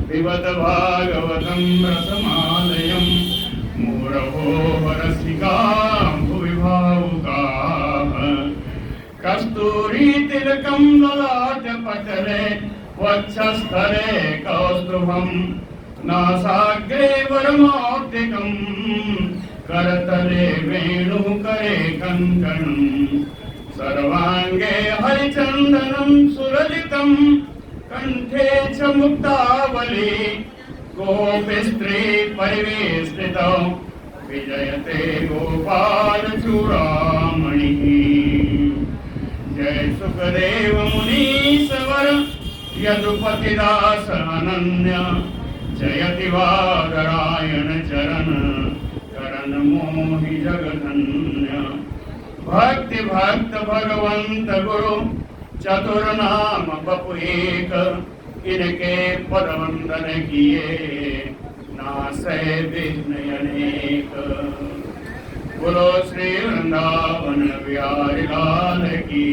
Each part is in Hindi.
पिबत भागवतं रसमालयं मुहुरहो रसिका भुवि भावुकाः कस्तूरी तिलकं ललाटपटले वक्षस्थले कौस्तुभं नासाग्रे वरमौक्तिकं करतले वेणुकरे कङ्कणं सर्वाङ्गे हरिचन्दनं सुललितं कंठे च मुक्तावली गोपीस्त्री परिवेष्टितौ विजयते गोपाल चूड़ामणिः जय सुखदेव मुनीश्वर यदुपतिदास अनन्य जयति वादरायण चरण करण मोहि जगधन्य भक्ति भक्त भगवंत गुरु चतुर्नाम बपु एक इनके पद वंदन किए नासै विघ्न अनेक बोलो श्री वृंदावन बिहारी लाल की।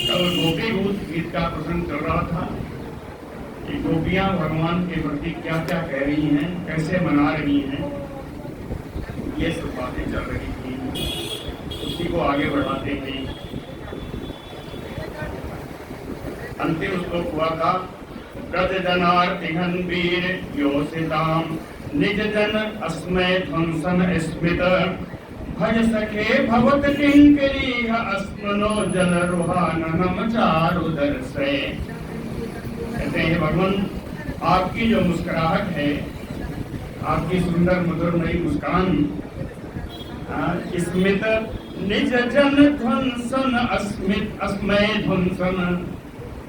कल गोपी गीत का प्रसंग चल रहा था कि गोपियां भगवान के प्रति क्या क्या कह रही हैं, कैसे मना रही हैं, ये सब बातें चल रही थी। उसी को आगे बढ़ाते हैं। अंतिम श्लोक हुआ था ब्रज जनार्ति घनवीर योषिताम निज जन अस्मय ध्वंसन स्मित भज सखे भवत किंकरी अस्मनो जल रुहाननम चारुदर से। कहते हैं भगवान आपकी जो मुस्कुराहट है, आपकी सुंदर मधुर नई मुस्कान स्मित निज जन ध्वंसन अस्मय ध्वंसन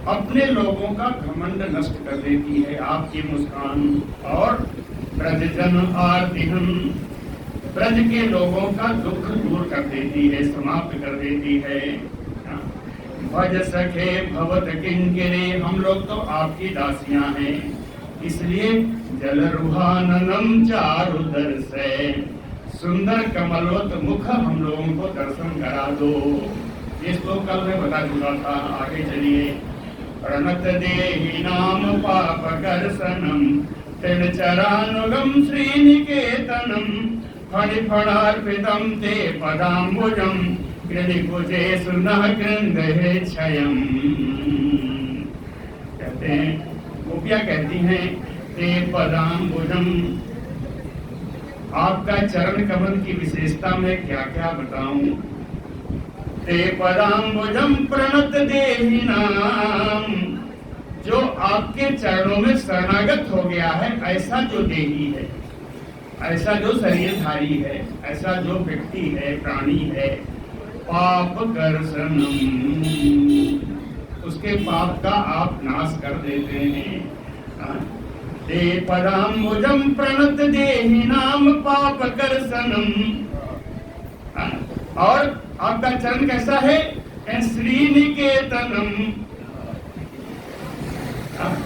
अपने लोगों का घमंड नष्ट कर देती है आपकी मुस्कान। और ब्रज जन आर्तिहन ब्रज के लोगों का दुख दूर कर देती है, समाप्त कर देती है। भज सखे भवत किंकरे हम लोग तो आपकी दासियां हैं, इसलिए जल रुहाननम चारुदर से सुंदर कमलोत मुख हम लोगों को दर्शन करा दो। ये श्लोक कल मैं बता चुका था, आगे चलिए। प्रणत देहि नाम पाप कर्षणम तृणचरानुगम श्रीनिकेतनम फणिफणार्पितं ते पदाम्बुजं कृणिकुजे सुनः कृन्दहे क्षयम्। कहते हैं गोपियां कहती हैं ते पदाम्बुजं, आपका चरण कमल की विशेषता में क्या क्या बताऊं। ते पदाम्बुजं प्रणत देहि नाम, जो आपके चरणों में शरणागत हो गया है, ऐसा जो देही है, ऐसा जो शरीरधारी है, ऐसा जो व्यक्ति है, प्राणी है, पाप कर्षणम, उसके पाप का आप नाश कर देते हैं। ते पदाम्बुजं प्रणत देहि नाम पाप कर्षणम। और आपका चरण कैसा है? श्रीनिकेतनम,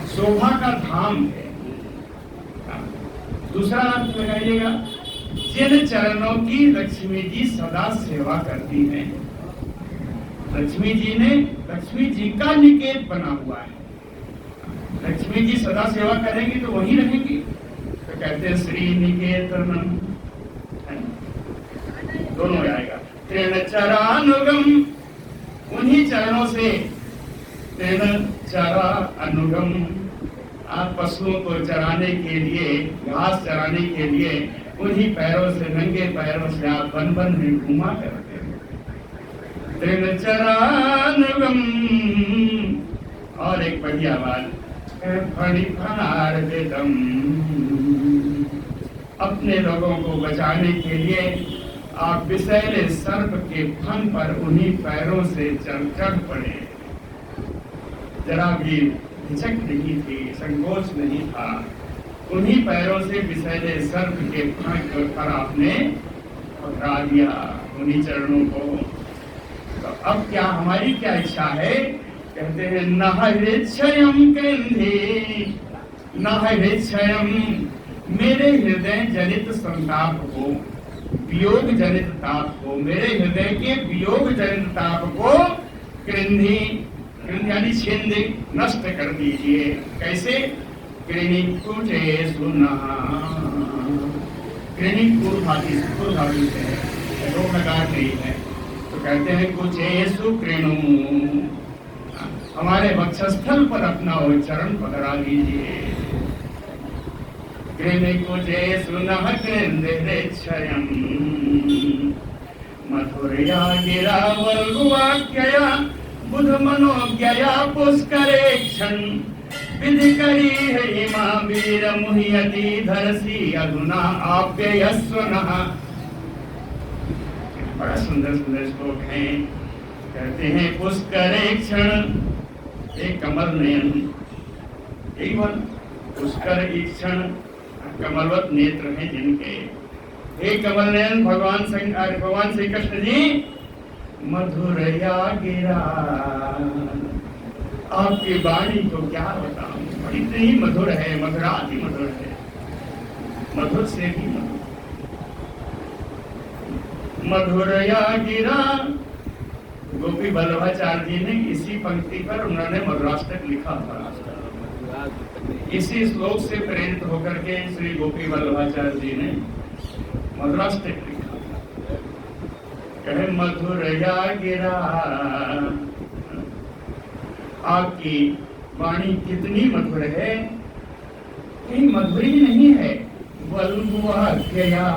शोभा का धाम है। दूसरा अर्थ लगाइएगा, जिन चरणों की लक्ष्मी जी सदा सेवा करती हैं। लक्ष्मी जी का निकेत बना हुआ है। लक्ष्मी जी सदा सेवा करेंगी तो वही रहेंगी। तो कहते हैं श्री निकेतनम, दोनों आएगा। तृण चरानुगम, उन्हीं चरणों से तृण चरा अनुगम, आप पशुओं को चराने के लिए, घास चराने के लिए उन्हीं पैरों से, नंगे पैरों से आप वन वन में घुमा करते हैं। तृण चरानुगम। और एक बढ़िया बात, फणिफणार्पितम, अपने लोगों को बचाने के लिए आप विषैले सर्प के फन पर उन्हीं पैरों से चढ़ पड़े। जरा भी हिचक नहीं थी, संकोच नहीं था, उन्हीं पैरों से विषैले सर्प के फन पर आपने पकड़ा दिया उन्हीं चरणों को। तो अब क्या हमारी क्या इच्छा है? कहते हैं न हृच्छयम कृंधि, न हृच्छयम, मेरे हृदय जनित संताप को, वियोग जनित ताप को, मेरे हृदय के वियोग जनित ताप को कृंधि यानी छीन दे, नष्ट कर दीजिए। कैसे? कृणिकुटे सुनः, कृणिकुर्धातु से दो प्रकार नहीं है, तो कहते हैं कुचेषु कृणु, हमारे वक्षस्थल पर अपना वो चरण पकड़ा लीजिए। कृणिकुचेषु नः कृन्दिरेक्षयम्, मधुरया गिरा वल्गुवाक्यया बुध मनोज्ञया पुष्करेक्षण, विधि करी है इमा वीर मुह्यति धरसी अधुना आप्ययस्व नः। बड़ा सुंदर सुंदर श्लोक हैं। कहते हैं पुष्करेक्षण, एक कमल नयन, एक मन पुष्कर ईक्षण, कमलवत नेत्र हैं जिनके, एक कमल नयन भगवान श्री कृष्ण जी मधुरया गिरा। आपकी वाणी को क्या बताऊं, इतनी मधुर है, मधुराति मधुर है, मधुर से भी मधुर। मधुरया गिरा, गोपी वल्लभाचार्य जी ने इसी पंक्ति पर उन्होंने मधुराष्टक लिखा था। इसी श्लोक से प्रेरित होकर के श्री गोपी वल्लभाचार्य जी ने मधुराष्टक लिखा। कहे मधुरया गिरा, आपकी वाणी कितनी मधुर है, कहीं मधुर ही नहीं है, वल्गुवाक्यया,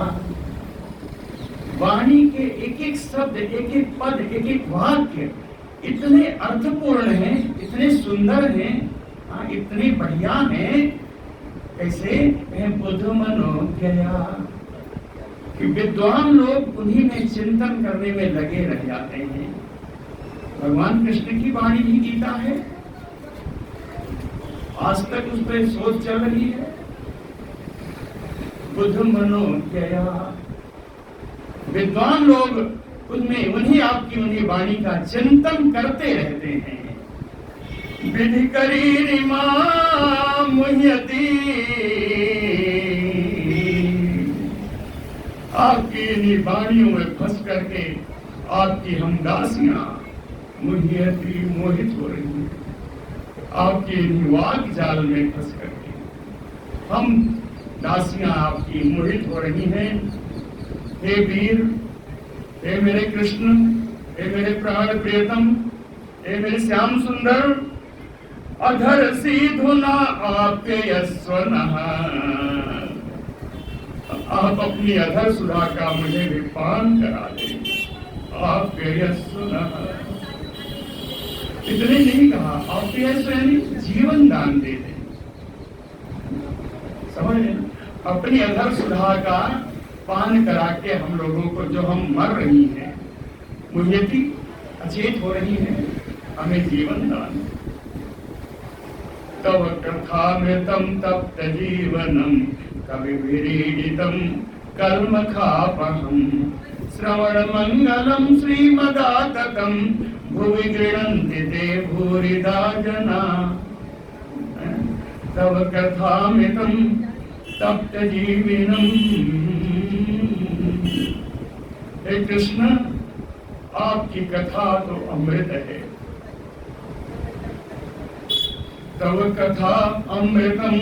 वाणी के एक एक शब्द, एक एक पद, एक एक वाक्य इतने अर्थपूर्ण हैं, इतने सुंदर हैं, इतने बढ़िया हैं। कैसे? बुध मनोज्ञया, कि विद्वान लोग उन्हीं में चिंतन करने में लगे रह जाते हैं। भगवान कृष्ण की वाणी ही गीता है, आज तक उस पर सोच चल रही है। बुध मनोज्ञया, विद्वान लोग उनमें उन्हीं आपकी उन्हीं वाणी का चिंतन करते रहते हैं। विधि करी रिमा मुह्यति, आपकी इन्हीं वाणियों में फंस करके आपकी हम दासियां मुह्यति मोहित हो रही हैं। आपके इन्हीं वाक जाल में फंस करके हम दासियां आपकी मोहित हो रही हैं। हे वीर, हे मेरे कृष्ण, हे मेरे प्राण प्रियतम, हे मेरे श्याम सुंदर, अधर सीधुना आप्ययस्व नः, आप अपनी अधर सुधा का मुझे भी पान करा दें। आप्ययस्व नः, इतने नहीं कहा, आप्ययस्व यानी जीवन दान दे दें। समझ लेना, अपनी अधर सुधा का पान करा के हम लोगों को, जो हम मर रही हैं, मुह्यति अचेत हो रही हैं, हमें जीवन दान। तव कथामृतं तप्त जीवनं कविभिरीडितं कर्मखापहं, श्रवण मंगलं श्रीमदाततं भुवि गृह्णन्ति ते भूरिदा जना। तव कथामृतं तप्त जीवनम, हे कृष्ण, आपकी कथा तो अमृत है। तव कथा अमृतम,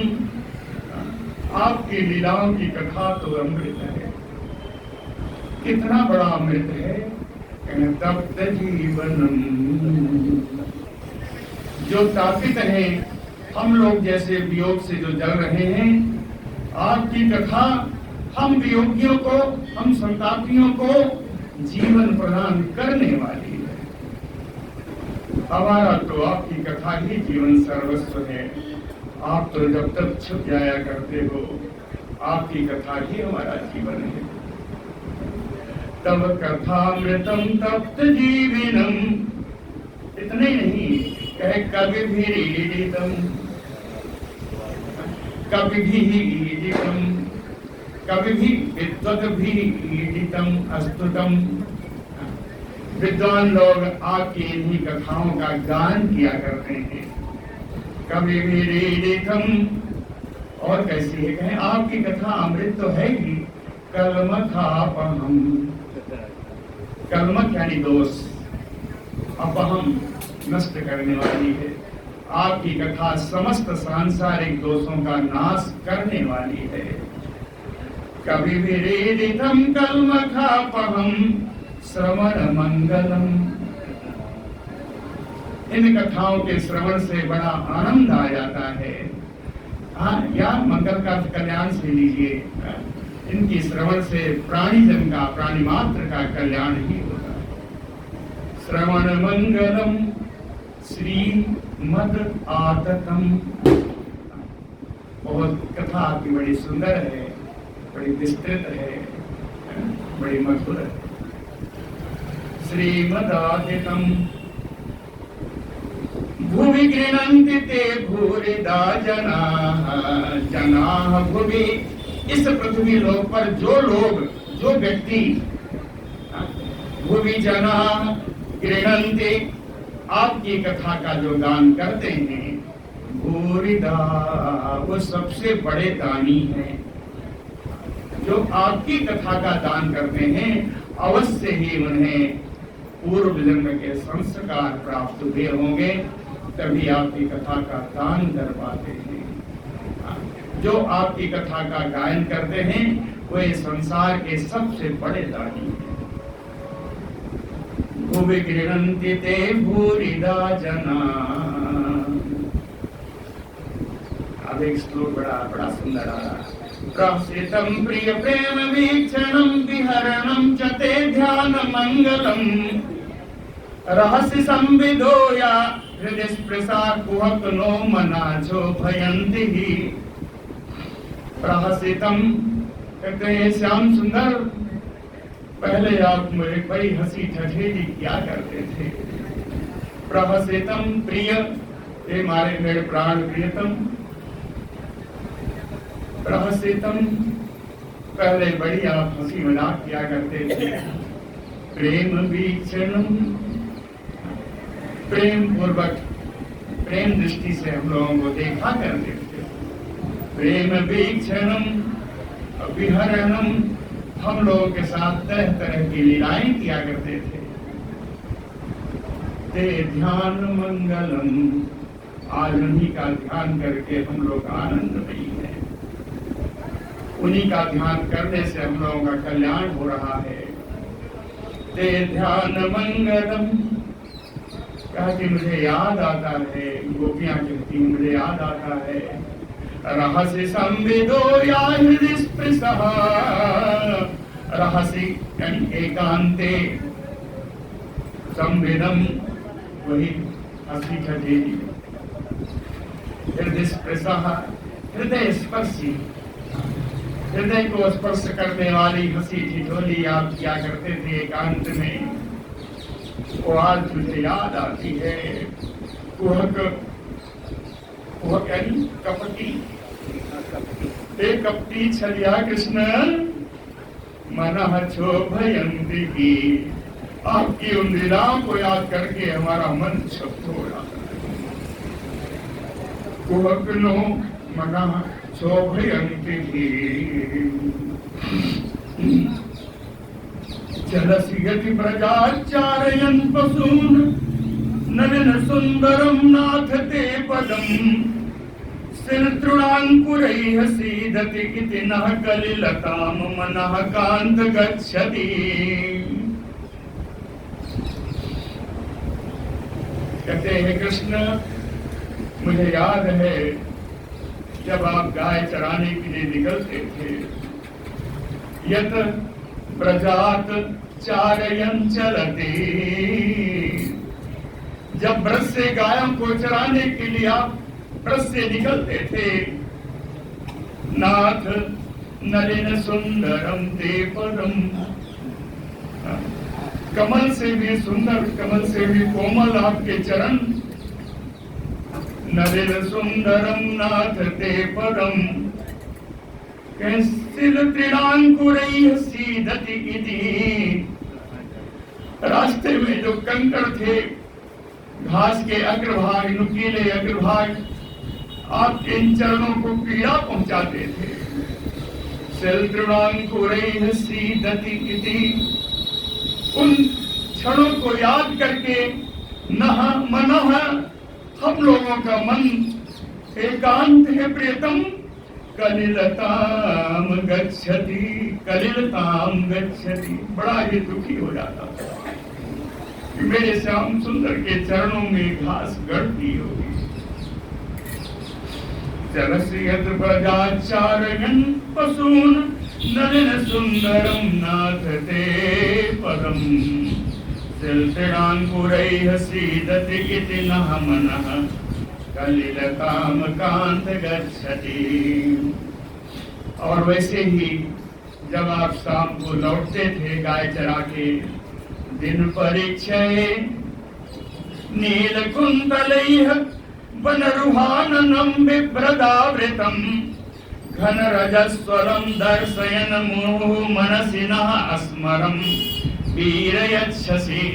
आपकी लीलाओं की कथा तो अमृत है। कितना बड़ा अमृत है? तप्त जीवनम, जो तापित है, हम लोग जैसे वियोग से जो जल रहे हैं, आपकी कथा हम वियोगियों को, हम संतापियों को जीवन प्रदान करने वाली है। हमारा तो आपकी कथा ही जीवन सर्वस्व है। आप तो जब तक छुप जाया करते हो, आपकी कथा ही हमारा जीवन है। तब कथामृतम तप्त जीवनम, इतने नहीं, कहे कवि भी रीडितम, कवि भी ईडितम, कवि भी विद्वत भी ईडितम अस्तुतम। विद्वान लोग आपकी इन्हीं कथाओं का गान किया करते हैं। कवि भी रीडितम, और कैसी है? कहें आपकी कथा अमृत तो है ही। कलमखापहम, कलमख यानी दोष, अपहम नष्ट करने वाली है। आपकी कथा समस्त सांसारिक दोषों का नाश करने वाली है। कवि विरेदितम कल्मषापहम श्रवण मंगलम। इन कथाओं के श्रवण से बड़ा आनंद आ जाता है। हाँ, या मंगल का कल्याण से लीजिए, इनकी श्रवण से प्राणीजन का, प्राणी मात्र का कल्याण ही होता है। श्रवण मंगलम श्रीमद् आततम। बहुत कथा आपकी बड़ी सुंदर है, बड़ी विस्तृत है, बड़ी मधुर है। श्रीमद् आततम भुवि गृह्णन्ति ते भूरिदा जनाः। जनाः भुवि, इस पृथ्वी लोक पर जो लोग, जो व्यक्ति, भुवि जनाः गृह्णन्ति, आपकी कथा का जो दान करते हैं, भूरिदा, वो सबसे बड़े दानी हैं। जो आपकी कथा का दान करते हैं, अवश्य ही उन्हें पूर्व जन्म के संस्कार प्राप्त हुए होंगे, तभी आपकी कथा का दान कर पाते हैं। जो आपकी कथा का गायन करते हैं, वो इस संसार के सबसे बड़े दानी हैं। भुवि गृह्णन्ति ते भूरिदा जनाः। अब एक श्लोक बड़ा सुंदर आ रहा है। प्रहसितं प्रिय प्रेम वीक्षणं विहरणं च ते ध्यान मंगलम। रहस्य संविदो या हृदय स्पृशा कुहक नो मनाचो भयंति ही। प्रहसितं कहते हैं श्याम सुंदर, पहले आप मेरे बड़ी हंसी ठठेरी किया करते थे। प्रहसितं प्रिय, हे मारे मेरे प्राण प्रियतम। प्रहसितं, पहले बड़ी आप हंसी मजाक किया करते थे। प्रेम वीक्षणम, प्रेम पूर्वक, प्रेम दृष्टि से हम लोगों को देखा करते थे। प्रेम वीक्षणम विहरणम, हम लोगों के साथ तरह तरह की लीलाएं किया करते थे। ते ध्यान मंगलम, आज उन्हीं का ध्यान करके हम लोग आनंदमयी हैं। उन्हीं का ध्यान करने से हम लोगों का कल्याण हो रहा है। ते ध्यान मंगलम, कहा कि मुझे याद आता है, गोपियां कहती हैं मुझे याद आता है। रहस्य संविदो या हृदय स्पृशः, रहस्य यानी एकांते, संविदम वही हंसी ठठेरी, हृदय स्पृशः हृदय स्पर्शी, हृदय को स्पर्श करने वाली हंसी ठिठोली आप क्या करते थे एकांत में, वो आज मुझे याद आती है। कुहक, कुहक यानी कपटी, एक कपटी छलिया कृष्ण मनः क्षोभयन्ति की। आपकी उन लीलाओं को याद करके हमारा मन क्षुब्ध हो जाता है। कुहक नो मनः क्षोभयन्ति की। जलसी प्रजाचारयन् पशून् नलिन सुंदरम नाथ ते पदम्। सिरतृणाङ्कुरैः सीदति इति नः कलिलतां मनः कान्त गच्छति। कहते हैं कृष्ण, मुझे याद है जब आप गाय चराने के लिए निकलते थे। यत ब्रजात चारयन् चलते, जब ब्रज से गायों को चराने के लिए आप ब्रज से निकलते थे। नाथ नलिन सुंदरम ते पदम, कमल से भी सुंदर, कमल से भी कोमल आपके चरण। नलिन सुंदरम नाथ ते पदम, कैसिल तृणांकुरैः सीदति इति। रास्ते में जो कंकड़ थे, घास के अग्रभाग, नुकीले अग्रभाग आपके इन चरणों को पीड़ा पहुंचाते थे। तृणांकुरैः सीदति इति, उन क्षणों को याद करके नह मनः, हम लोगों का मन एकांत है प्रियतम, कलिलताम गच्छति, कलिलताम गच्छति। बड़ा ये दुखी हो जाता था कि मेरे श्याम सुंदर के चरणों में घास गढ़ती होगी। चरसियत प्रजाचारयन् पशून् नलिन सुंदरम नाथ ते पदम, सिलसिलांकुरैः सीदति इति नः मनः, कलिलताम कांत गच्छति। और वैसे ही जब आप शाम को लौटते थे गाय चरा के, दिन परीक्षये नीलकुंतलैः वनरुहाननं बिभ्रदावृतं, घन रजस्वलं दर्शयन् मुहुः मनसिनः अस्मरं वीरयच्छसि।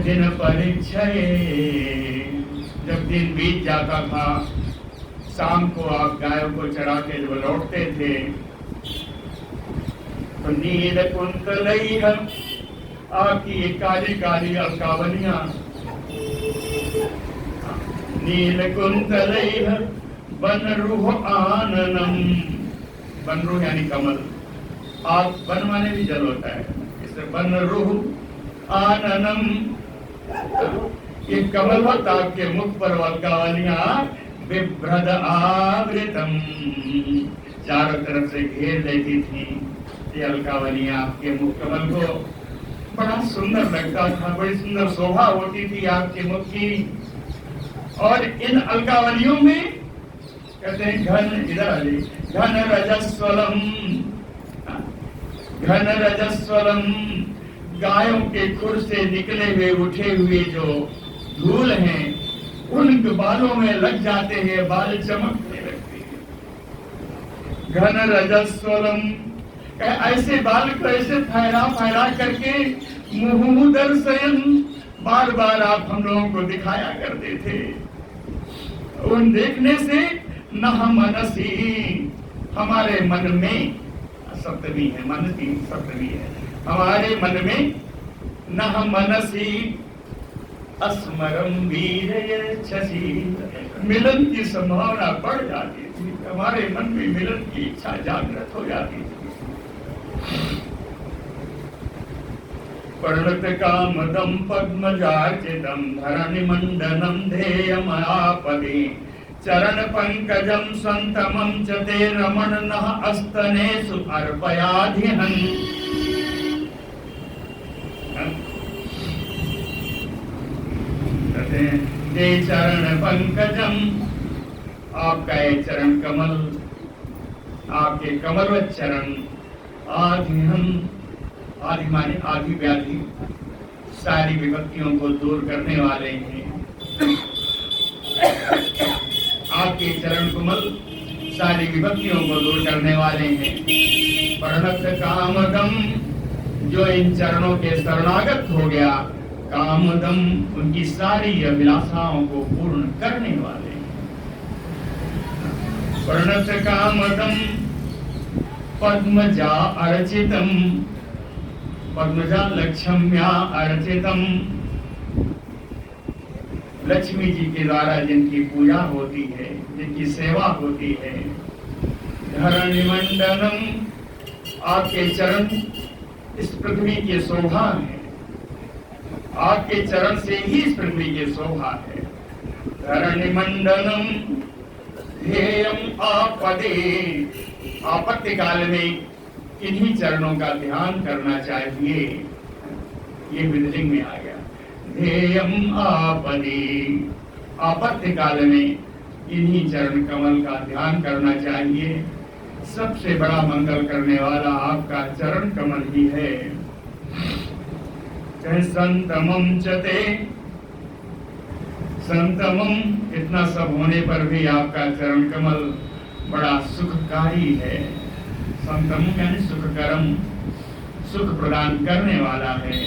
दिन परीक्षये, जब दिन बीत जाता था, शाम को आप गायों को चरा के जब लौटते थे तो नील कुंतलैः, आपकी ये काली काली अलकावलियां, नील कुंतलैः वनरुह आननम, वनरुह यानी कमल, आप वन माने भी जल होता है, इससे वनरुह आननम, ये कमल होता आपके मुख पर अलकावलियां बिभ्रद आवृतम, चारों तरफ से घेर लेती थी ये अलकावलियां आपके मुख कमल को। बड़ा सुंदर लगता था, बड़ी सुंदर शोभा होती थी आपके मुख की। और इन अलकावलियों में कहते हैं घन, इधर आ जाइए, घन रजस्वलम, घन रजस्वलम, गायों के खुर से निकले हुए उठे हुए जो धूल हैं उन बालों में लग जाते हैं, बाल चमकने लगते हैं। घन रजस्वलम, ऐसे बाल को ऐसे फैला फैला करके मुहुः दर्शयन्, बार बार आप हम लोगों को दिखाया करते थे। उन देखने से नह मनसी, हमारे मन में, सप्तमी है, मन की सप्तमी है, हमारे मन में, नह मनसी अस्मरम वीरयच्छसि, मिलन की संभावना बढ़ जाती थी, हमारे मन में मिलन की इच्छा जागृत हो जाती थी। पर्णत कामदं पद्मजार्चितं धरणिमण्डनं ध्येयमापदे, चरण पंकजं संतमं च ते रमण नः अस्तनेषु अर्पयाधिहन्। ते चरण पंकजम, आपका ये चरण कमल, आपके कमलवत चरण, आधिहं, आदि माने आदि व्याधि, सारी विपत्तियों को दूर करने वाले हैं। आपके चरण कमल सारी विपत्तियों को दूर करने वाले हैं। प्रणत कामदम, जो इन चरणों के शरणागत हो गया, कामदम, उनकी सारी अभिलाषाओं को पूर्ण करने वाले। प्रणत कामदम पद्मजा अर्चितम, पद्मजा लक्ष्म्या अर्चितम, लक्ष्मी जी के द्वारा जिनकी पूजा होती है, जिनकी सेवा होती है। धरणिमंडलम, आपके चरण इस पृथ्वी की शोभा है, आपके चरण से ही इस पृथ्वी की शोभा है। धरणिमंडलम ध्येयम आपदे, आपत्ति काल में इन्हीं चरणों का ध्यान करना चाहिए। ये विदलिंग में आ गया, ध्येयम आपदे, आपत्ति काल में इन्हीं चरण कमल का ध्यान करना चाहिए। सबसे बड़ा मंगल करने वाला आपका चरण कमल ही है। संतमं चते, संतमम, इतना सब होने पर भी आपका चरण कमल बड़ा सुखकारी है। संतम यानी सुखकरम, सुख प्रदान करने वाला है।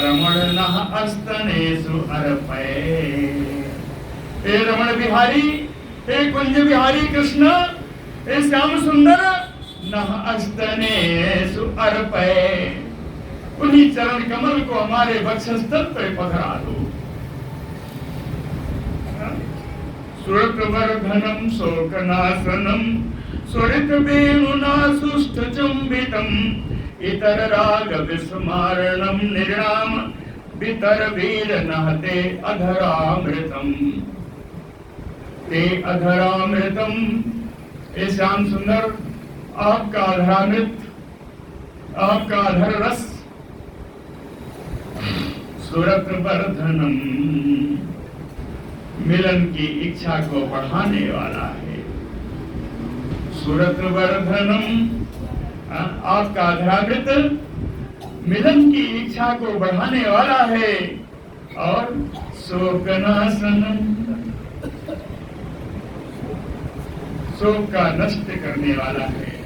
रमण नः अस्तनेषु अर्पये, हे रमण बिहारी, हे कुंज बिहारी कृष्ण, हे श्याम सुंदर, नः अस्तनेषु अर्पये, उन्हीं चरण कमल को हमारे वक्षस्थल पर पधरा दो। सुरत वर्धनम शोकनाशनम सुरित वेणुना सुष्ठ चुंबितम इतर राग विस्मारणम निर्णाम बितर वीर नहते अधरामृतम ते अधरामृतम। ए श्याम सुंदर, आपका अधरामृत, आपका अधर रस सुरत वर्धनम मिलन की इच्छा को बढ़ाने वाला है। सुरत वर्धनम, आपका अधरामृत मिलन की इच्छा को बढ़ाने वाला है। और शोकनाशनम, शोक का नष्ट करने वाला है।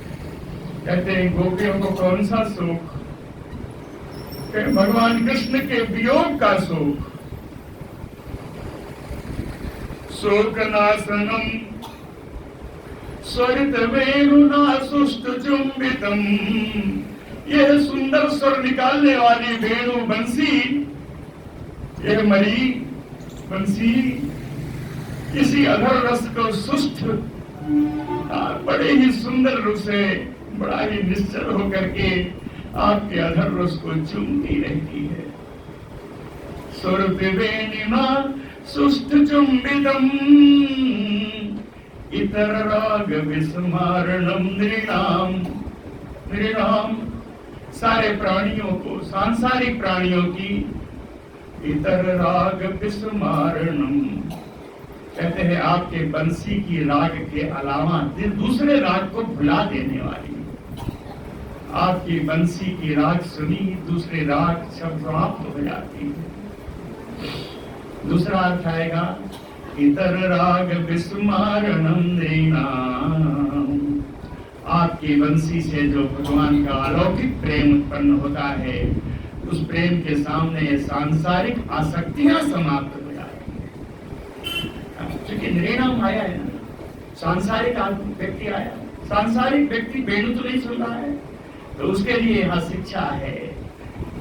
कहते हैं गोपियों को कौन सा शोक? भगवान कृष्ण के वियोग का शोक। शोकनाशनम स्वरित वेणुना सुष्ट चुंबितम, यह सुंदर स्वर निकालने वाली वेणु बंसी, यह मरी बंसी किसी अधर रस को सुष्ट बड़े ही सुंदर रूप से, बड़ा ही निश्चल होकर के आपके अधर रस को चूमती रहती है। सुरत वेणुना सुष्ट चुंबितम इतर राग विस्मारणम नृणाम। नृणाम सारे प्राणियों को, सांसारिक प्राणियों की इतर राग विस्मारणम, कहते हैं आपके बंसी की राग के अलावा दूसरे राग को भुला देने वाली। आपकी बंसी की राग सुनी, दूसरे राग सब समाप्त हो जाती है। दूसरा अर्थ आएगा इतर राग विस्मारणम नृणाम, आपकी बंसी से जो भगवान का अलौकिक प्रेम उत्पन्न होता है, उस प्रेम के सामने ये सांसारिक आसक्तियां समाप्त हो जाती है। क्योंकि नृणाम आया है ना, सांसारिक व्यक्ति आया, सांसारिक व्यक्ति वेणु तो नहीं सुन रहा है, तो उसके लिए यहाँ शिक्षा है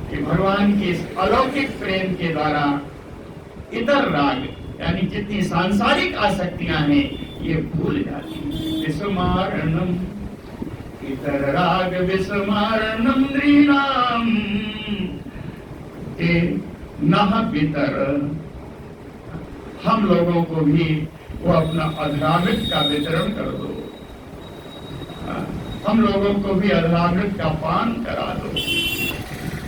कि भगवान के इस अलौकिक प्रेम के द्वारा इतर राग यानी जितनी सांसारिक आसक्तियां हैं ये भूल जाती हैं। विस्मारणम इतर राग विस्मारणम नृणाम ते नह पितर, हम लोगों को भी वो अपना अधरामृत का वितरण कर दो, हम लोगों को भी अधरामृत का पान करा दो।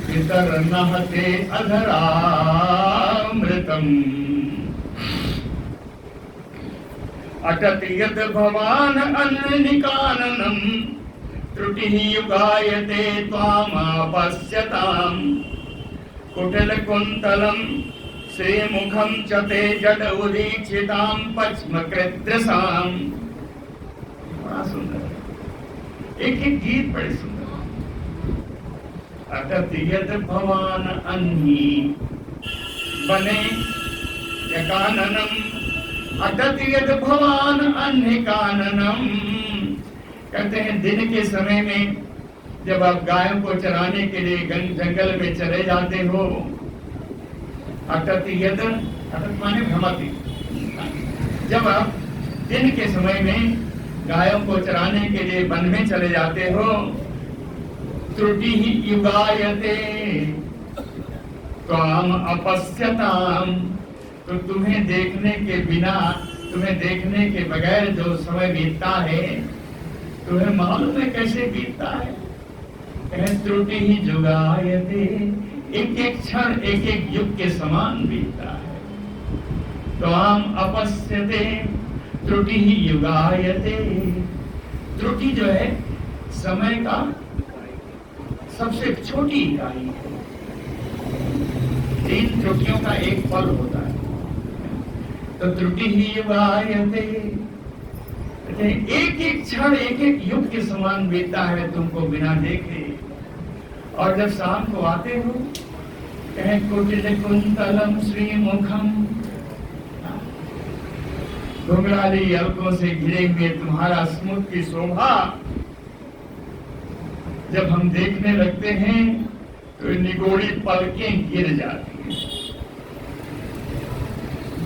पितर नहते अधरामृतम अटत यद भवान अन्निकाननम त्रुटिः युगायते त्वामापश्यताम् कुटिल कुंतलम श्रीमुखम च ते जड उदीक्षितां पद्मकृद्रसाम्। बड़ा सुंदर, एक एक गीत बड़े सुंदर। अटत यद भवान अन्नी बने यकाननम, अटत यद भवान अन्य काननम, कहते हैं दिन के समय में जब आप गायों को चराने के लिए जंगल में चले जाते हो, अटत यद, अटत माने भ्रमति, जब आप दिन के समय में गायों को चराने के लिए वन में चले जाते हो, त्रुटि ही युगायते त्वाम अपश्यताम, तो तुम्हें देखने के बिना, तुम्हें देखने के बगैर जो समय बीतता है, तुम्हें मालूम है कैसे बीतता है। त्रुटि ही जुगायते, एक एक क्षण एक एक युग के समान बीतता है। त्वाम अपश्यते त्रुटि ही युगायते, त्रुटि जो है समय का सबसे छोटी इकाई है। 3 त्रुटियों का एक पल होता है, तो त्रुटि ही युगायते, एक एक क्षण एक एक युग के समान बीतता है तुमको बिना देखे। और जब शाम को आते हो, कहे कुटिल कुंतलम श्रीमुखम, घुंघराली अलकों से घिरे हुए तुम्हारा स्मुख की शोभा जब हम देखने लगते हैं तो निगोड़ी पलकें गिर जाती हैं।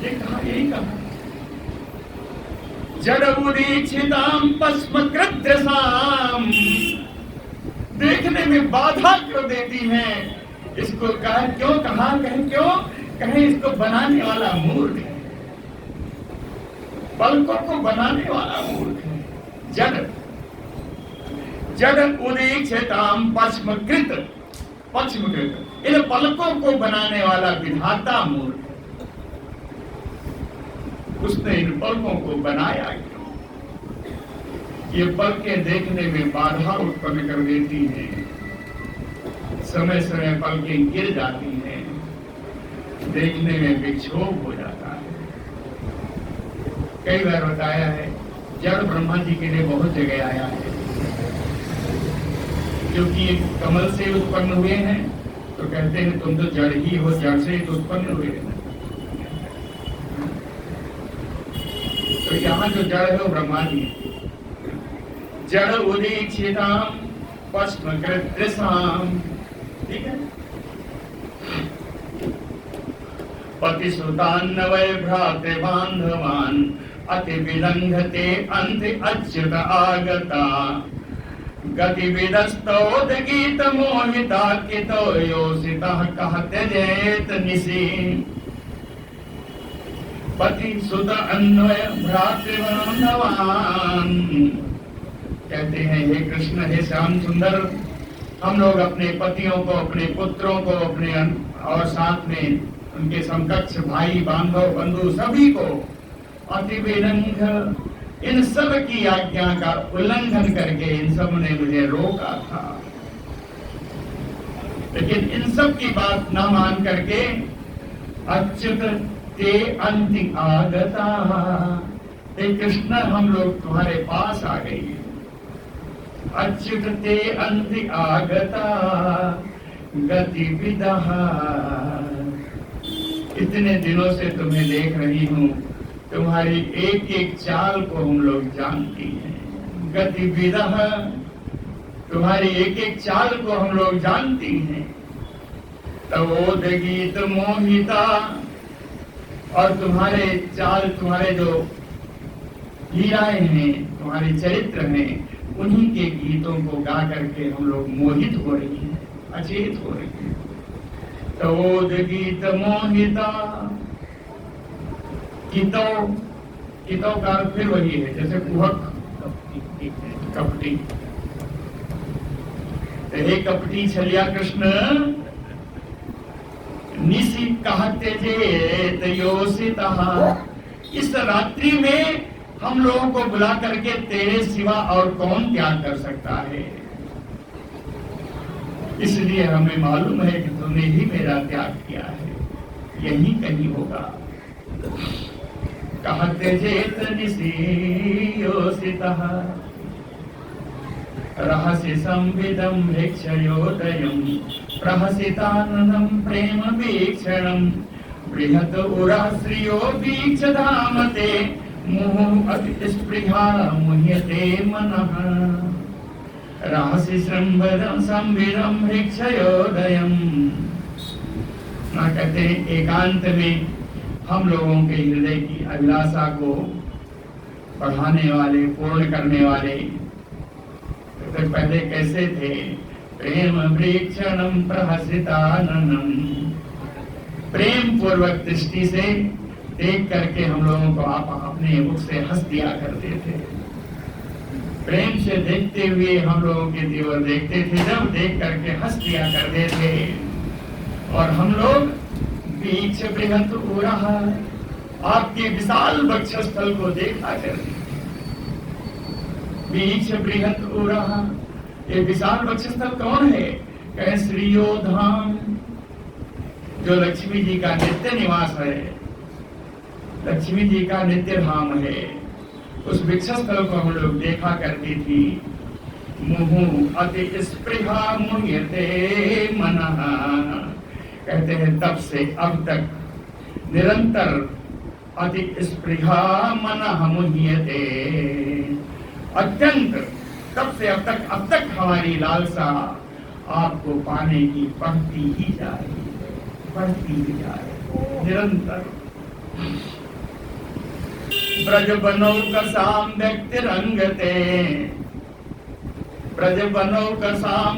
ये कहा, यही कहा, जड़ उदीक्षिताम पस्मकृद्रसाम, देखने में बाधा क्यों देती है? इसको कहा क्यों, कहा कहे क्यों, कहे इसको बनाने वाला मूर्ख है, पलकों को बनाने वाला मूर्ख है। जड़ जड़ उदीक्षिताम पस्मकृत, पस्मकृत, इन पलकों को बनाने वाला विधाता मूर्ख, उसने इन पलकों को बनाया क्यों? ये पलकें देखने में बाधा उत्पन्न कर देती हैं, समय समय पलकें गिर जाती हैं, देखने में विक्षोभ हो जाता है। कई बार बताया है, जड़ ब्रह्मा जी के लिए बहुत जगह आया है, क्योंकि कमल से उत्पन्न हुए हैं तो कहते हैं तुम तो जड़ ही हो, जड़ से तो उत्पन्न हुए हैं। तो यहाँ जो जड़ है वो ब्रह्मा जी है। जड़ उदीक्षिताम पस्मकृद्रसाम, ठीक है। पतिसुतान्नवय भ्राते बांधवान अति विलंघते अंत अच्युत आगता, गतिविदस्तोद गीत मोहिता कितो योषितः कह त्यजेत निशि। पति सुत अन्वय भ्रातृबांधवान, कहते हैं हे कृष्ण, हे श्याम सुंदर, हम लोग अपने पतियों को, अपने पुत्रों को, अपने और साथ में उनके समकक्ष भाई बांधव बंधु सभी को अति विलंघ, इन सब की आज्ञा का उल्लंघन करके इन सब ने मुझे रोका था, लेकिन इन सब की बात न मान करके अच्युत ते अंति आगता, हे कृष्ण हम लोग तुम्हारे पास आ गए। अच्युत ते अंति आगता गतिविदः, इतने दिनों से तुम्हें देख रही हूँ, तुम्हारी एक एक चाल को हम लोग जानती हैं। गतिविदः, तुम्हारी एक एक चाल को हम लोग जानती हैं। तवोद गीत मोहिता, और तुम्हारे चाल, तुम्हारे जो लीलाएं हैं, तुम्हारे चरित्र हैं, उन्हीं के गीतों को गा करके हम लोग मोहित हो रही हैं, अचेत हो रही हैं। तवोद गीत मोहिता, कितो, कितो का अर्थ फिर वही है जैसे कुहक, कपटी। हे कपटी छलिया कृष्ण, निशि कहते जे योषितः, इस रात्रि में हम लोगों को बुला करके तेरे सिवा और कौन त्याग कर सकता है? इसलिए हमें मालूम है कि तूने ही मेरा त्याग किया है, यही कहीं होगा। कहते जेत निशि योषितः, रहसि संविदं भिक्षयोदयं, प्रहसिताननं प्रेम वीक्षणं, बृहत उराश्रियो वीक्षधामते, मुहुः अति स्पृहा मुह्यते मनः। रहसि संविदं भिक्षयोदयं, कहते हैं एकांत में हम लोगों के हृदय की अभिलाषा को बढ़ाने वाले, पूर्ण करने वाले, तो पहले कैसे थे? प्रेम वीक्षणं प्रहसिताननं, प्रेम पूर्वक दृष्टि से देख करके हम लोगों को आप अपने मुख से हंस दिया करते थे। प्रेम से देखते हुए हम लोगों के दीवार देखते थे, जब देख करके हंस दिया करते थे। और हम लोग बीच बृहत उरह, आपके विशाल वक्षस्थल को देखा करते। बीच बृहत उरह, ये विशाल वक्षस्थल कौन है? कहे श्रीयोधाम, जो लक्ष्मी जी का नित्य निवास है, लक्ष्मी जी का नित्य धाम है। उस वक्षस्थल को हम लोग देखा करती थी। मुहुः अति स्पृहा मुह्यते मनः, कहते हैं तब से अब तक निरंतर अति स्पृहा मनः मुह्यते, अत्यंत तब से अब तक हमारी लालसा, आपको पाने की बढ़ती ही जा रही है, बढ़ती ही जा रही है निरंतर। ब्रज बनो कसाम व्यक्ति रंगते, ब्रज बनो कसाम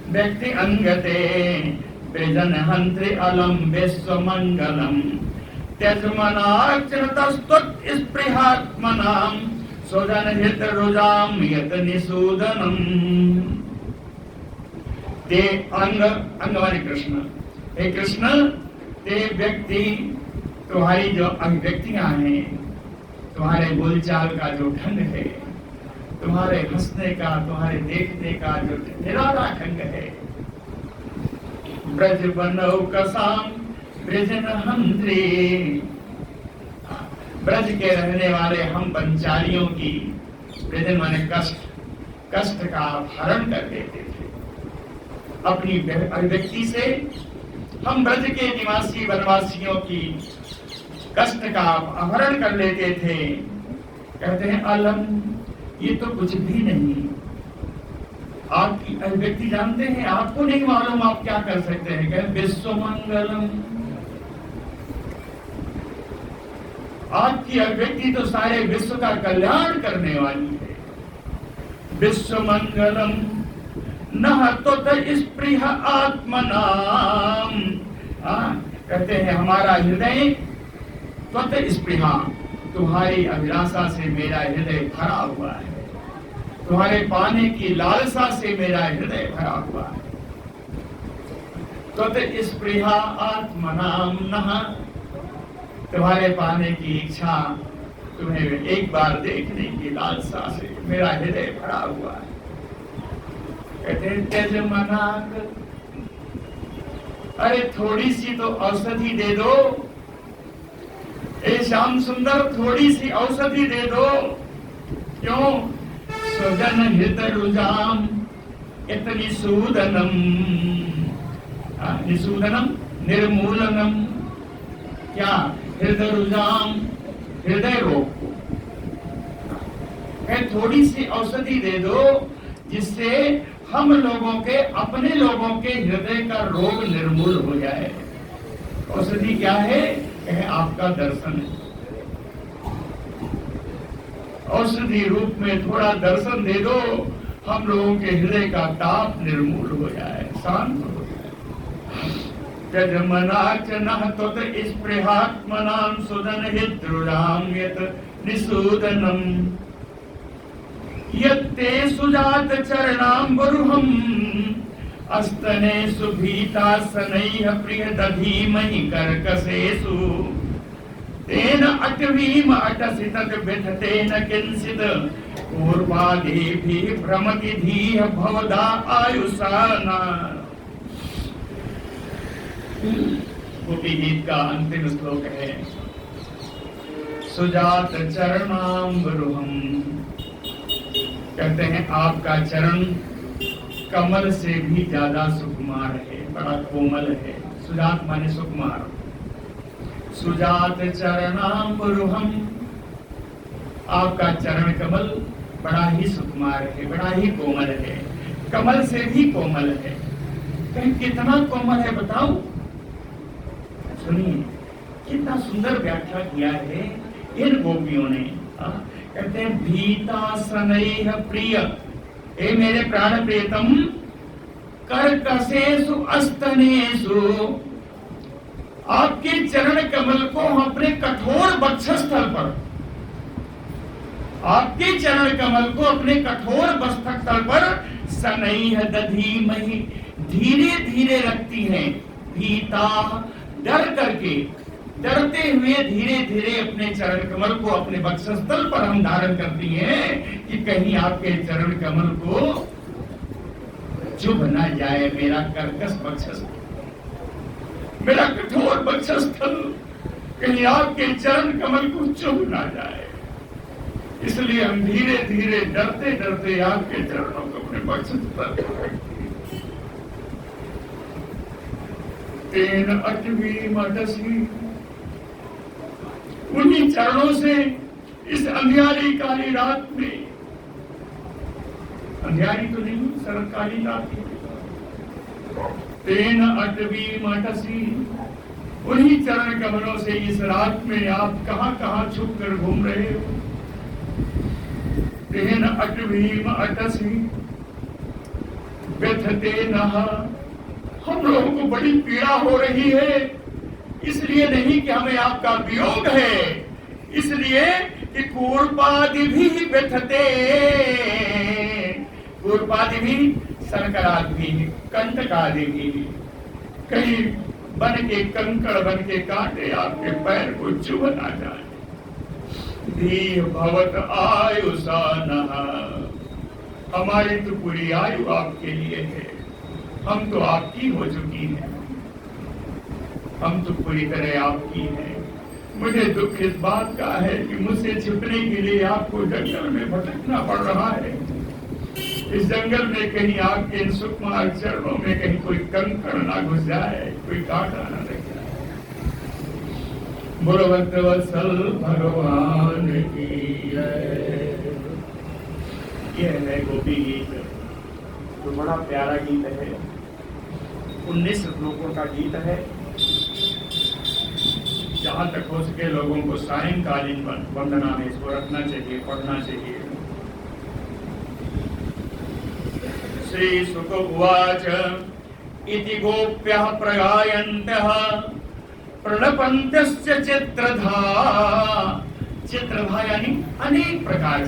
व्यक्ति अंगते, ब्रजन हंत्रि अलम विश्व मंगलम, त्यजमनाक्षरतस्तुत स्पृहात्मनाम, स्वजन हित रुजाम यत निसूदनम। ते अंग वाले कृष्ण, हे कृष्ण, ते व्यक्ति, तुम्हारी जो अभिव्यक्तियां हैं, तुम्हारे बोलचाल का जो ढंग है, तुम्हारे हंसने का, तुम्हारे देखने का जो निराला ढंग है, ब्रज बनो कसाम ब्रजन हंत्रे, ब्रज के रहने वाले हम पंचालियों की, ब्रजन माने कष्ट, कष्ट का हरण कर देते थे अपनी अभिव्यक्ति से। हम ब्रज के निवासी वनवासियों की कष्ट का अपहरण कर लेते थे। कहते हैं अलम, ये तो कुछ भी नहीं, आपकी अभिव्यक्ति जानते हैं, आपको नहीं मालूम आप क्या कर सकते हैं। कहते विश्व मंगलम, आपकी अभिव्यक्ति तो सारे विश्व का कल्याण करने वाली है। विश्व मंगलम नह तो स्पृह आत्मनाम, कहते हैं हमारा हृदय त्वत स्पृहा, तुम्हारी अभिलाषा से मेरा हृदय भरा हुआ है, तुम्हारे पाने की लालसा से मेरा हृदय भरा हुआ है। त्वत स्पृहा आत्मनाम नह, तुम्हारे पाने की इच्छा, तुम्हें एक बार देखने की लालसा से मेरा हृदय भरा हुआ है। कहते हैं त्यज मनाक, अरे थोड़ी सी तो औषधि दे दो, ए श्याम सुंदर थोड़ी सी औषधि दे दो। क्यों? स्वजन हित रुजाम इतनी सूदनम, निसूदनम निर्मूलनम, क्या? हृदय रुजाम, हृदय रोग को थोड़ी सी औषधि दे दो, जिससे हम लोगों के, अपने लोगों के हृदय का रोग निर्मूल हो जाए। औषधि क्या है? आपका दर्शन है। औषधि रूप में थोड़ा दर्शन दे दो, हम लोगों के हृदय का ताप निर्मूल हो जाए, शांत हो जाए। त्यजमनाच नः त्वत स्पृहात्मनां सुदन हिद्रुराम यत निसूदनम, यत्ते सुजात चरणाम्बुरुहं अस्तने सुभीतासनैः प्रिय दधीमहि कर्कशेषु, तेन अटवीम अटसि तत् विधतेन किंचित् पूर्वादेभिः भ्रमति धीः भवदा आयुषाना। गोपी गीत का अंतिम श्लोक है, सुजात चरणाम्बुरुहं, कहते हैं आपका चरण कमल से भी ज्यादा सुकुमार है, बड़ा कोमल है। सुजात माने सुकुमार। सुजात चरणाम्बुरुहं, आपका चरण कमल बड़ा ही सुकुमार है, बड़ा ही कोमल है, कमल से भी कोमल है। कहीं कितना कोमल है बताओ? सुनिए कितना सुंदर व्याख्या किया है इन गोपियों ने। कहते हैं भीतासनैः प्रिय, हे मेरे प्राण प्रियतम, कर्कशेषु अस्तनेषु, आपके चरण कमल को अपने कठोर वक्षस्थल पर, आपके चरण कमल को अपने कठोर वक्षस्थल पर सनैः दधीमहि, धीरे धीरे रखती हैं। भीता, डर करके, डरते हुए धीरे धीरे अपने चरण कमल को अपने वक्षस्थल पर हम धारण करती हैं कि कहीं आपके चरण कमल को चुभ न जाए मेरा कर्कश वक्षस्थल, मेरा कठोर वक्षस्थल, कहीं आपके चरण कमल को चुभ न जाए। इसलिए हम धीरे धीरे डरते डरते आपके चरणों को अपने वक्षस्थल पर, तेन अटवी मटसी, उन्हीं चरणों से इस अंधियारी काली रात में, अंधियारी तो नहीं, शरद काली रात, तेन अटवी मटसी, उन्हीं चरण कमलों से इस रात में आप कहां कहां छुप कर घूम रहे हो। तेन अटवी मटसी व्यथते नः, हम लोगों को बड़ी पीड़ा हो रही है, इसलिए नहीं कि हमें आपका वियोग है, इसलिए कि कूर्पादि भी व्यथते, कूर्पादि भी संकरादि भी कंटकादि भी, कहीं बन के कंकड़ बन के कांटे आपके पैर को चुभ ना जाए। धी भवत आयुषानः, हमारी तो पूरी आयु आपके लिए है, हम तो आपकी हो चुकी है, हम तो पूरी तरह आपकी है। मुझे दुख इस बात का है कि मुझसे छिपने के लिए आपको जंगल में भटकना पड़ रहा है। इस जंगल में कहीं आपके इन सुकुमार चरणों में कहीं कोई कंकड़ ना घुस जाए, कोई कांटा ना लग जाए। बोलो भक्तवत्सल भगवान की जय। यह है गोपी गीत, तो बड़ा प्यारा गीत है, 19 श्लोकों का गीत है। जहां तक हो सके लोगों को सायंकालीन वंदना में इसको रखना चाहिए, पढ़ना चाहिए। श्री शुक उवाच इति गोप्यः प्रगायन्तः प्रणपन्त्यश्च चित्रधा, चित्रधा यानी अनेक प्रकार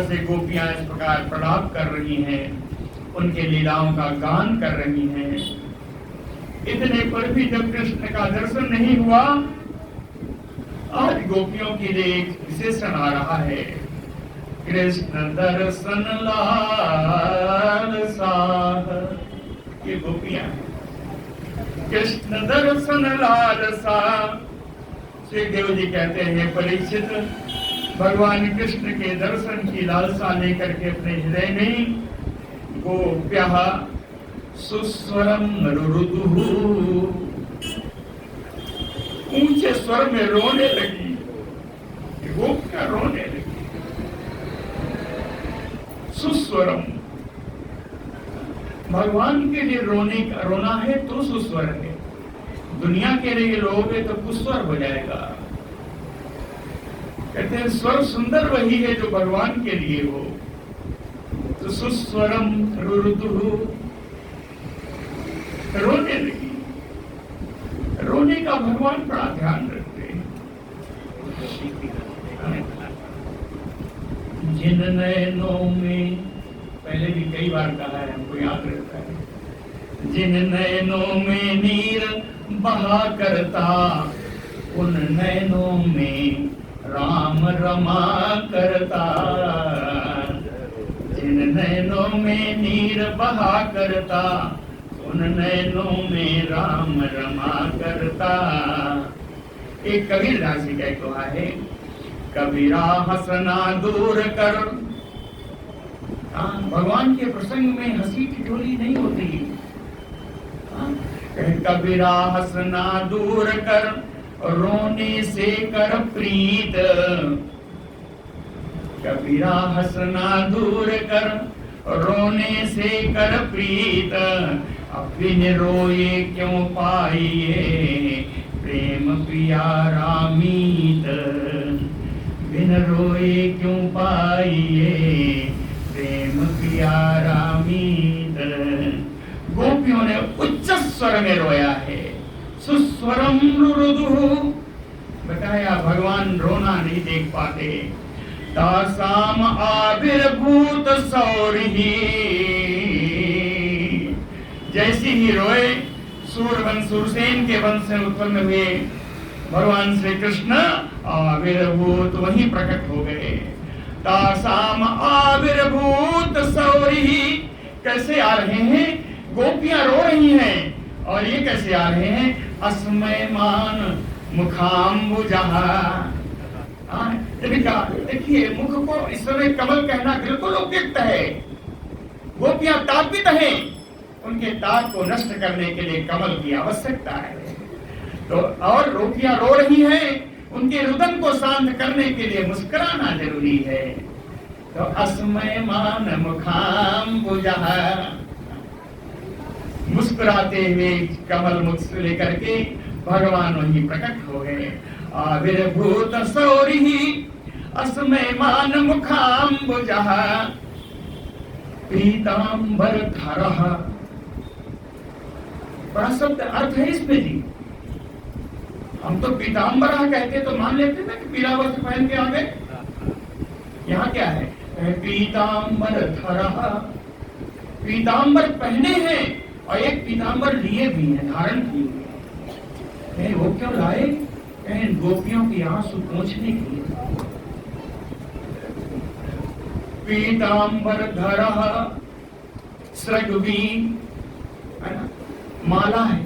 से गोपियां इस प्रकार प्रलाप कर रही हैं, उनके लीलाओं का गान कर रही हैं। इतने पर भी जब कृष्ण का दर्शन नहीं हुआ, आज गोपियों के लिए एक विशेषण आ रहा है, कृष्ण दर्शन लालसा। ये गोपियां कृष्ण दर्शन लालसा। श्री देव जी कहते हैं, परीक्षित भगवान कृष्ण के दर्शन की लालसा लेकर के अपने हृदय में गोप्यः सुस्वरम रुरुदुः, ऊंचे स्वर में रोने लगी, गोपियां रोने लगी। सुस्वरम, भगवान के लिए रोना है तो सुस्वर है, दुनिया के लिए रोगे तो कुस्वर हो जाएगा। कहते हैं स्वर सुंदर वही है जो भगवान के लिए हो। तो सुस्वरम रुरुदुः, रोने लगी। रोने का भगवान बड़ा ध्यान रखते हैं। जिन नयनों में, पहले भी कई बार कहा है, हमको याद रहता है, जिन नयनों में नीर बहा करता, उन नयनों में राम रमा करता। जिन नयनों में नीर बहा करता, उन नयनों में राम रमा करता। एक कबीरदास जी का कहा है, कबीरा हंसना दूर कर। भगवान के प्रसंग में हंसी ठिठोली नहीं होती। कबीरा हंसना दूर कर, रोने से कर प्रीत। कबीरा हंसना दूर कर, रोने से कर प्रीत। बिन रोए क्यों पाइए, प्रेम प्यारा मीत। बिन रोए क्यों पाइए, प्रेम प्यारा मीत। गोपियों ने उच्च स्वर में रोया है, सुस्वरम रुरुदुः। बताया भगवान रोना नहीं देख पाते। तासाम आविर्भूत सौरिही, जैसी ही रोए सूरवंश सुरसेन के वंश से उत्पन्न हुए भगवान श्री कृष्ण आविर्भूत वहीं प्रकट हो गए। तासाम आविर्भूत सौरिही, कैसे आ रहे हैं? गोपियां रो रही हैं, और ये कैसे आ रहे हैं? अस्मयमान मुखाम्बुजः। देखिए मुख को इस समय कमल कहना बिल्कुल उपयुक्त है। गोपियां तापित हैं, उनके ताप को नष्ट करने के लिए कमल की आवश्यकता है। तो और गोपियां रो रही हैं, उनके रुदन को शांत करने के लिए मुस्कुराना जरूरी है। तो अस्मयमान मुखाम्बुजः, मुस्कुराते हुए कमल मुख से लेकर के भगवान वहीं प्रकट हो गए। आविर्भूत सौरिहि अस्मय मान मुखाम्बुजः पीतांबर धरः। बड़ा शब्द अर्थ है इसमें जी। हम तो पीतांबर कहते तो मान लेते ना कि पीला वस्त्र पहन के आ गए। यहाँ क्या है? पीतांबर धरः, पीतांबर पहने हैं और एक पीतांबर लिए भी हैं, धारण किए हैं। वो क्यों लाए? कहें गोपियों की आंसू पोंछने के लिए। पीतांबर धरः सृग्वी, माला है,